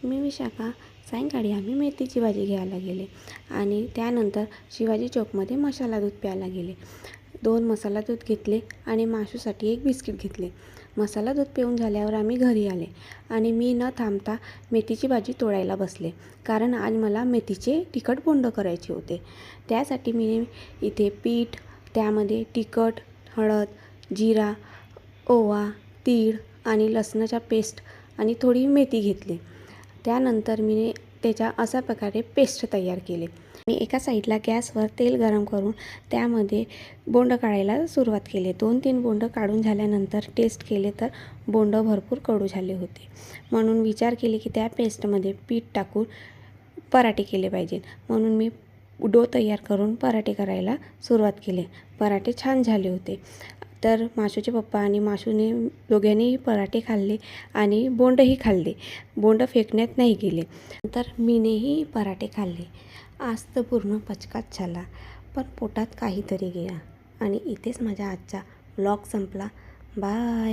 मी विशाखा सायंकाळी आम्ही मेथीची भाजी घ्यायला गेले आणि त्यानंतर शिवाजी चौकमध्ये मसाला दूध प्यायला गेले. 2 मसाला दूध घेतले आणि माशूसाठी 1 बिस्किट घेतले. मसाला दूध पिऊन झाल्यावर आम्ही घरी आले आणि मी न थांबता मेथीची भाजी तोडायला बसले, कारण आज मला मेथीचे तिखट बोंडं करायचे होते. त्यासाठी मी इथे पीठ, त्यामध्ये तिखट, हळद, जिरा, ओवा, तीळ आणि लसणाचा पेस्ट आणि थोडी मेथी घेतली. त्यानंतर मी त्याच्या अशा प्रकारे पेस्ट तयार केले आणि एका साईडला गॅसवर तेल गरम करून त्यामध्ये बोंडं काढायला सुरुवात केली. 2-3 बोंडं काढून झाल्यानंतर टेस्ट केले तर बोंडं भरपूर कडू झाले होते. म्हणून विचार केले की त्या पेस्टमध्ये पीठ टाकून पराठे केले पाहिजेत. म्हणून मी डो तयार करून पराठे करायला सुरुवात केली. पराठे छान झाले होते. तर माशूचे पप्पा आणि माशूने दोघांनीही पराठे खाल्ले आणि बोंडही खाल्ले. बोंडं फेकण्यात नाही गेले. नंतर मीनेही पराठे खाल्ले. आज तर पूर्ण पचकाच झाला, पण पोटात काहीतरी गेला. आणि इथेच माझा आजचा व्लॉग संपला. बाय.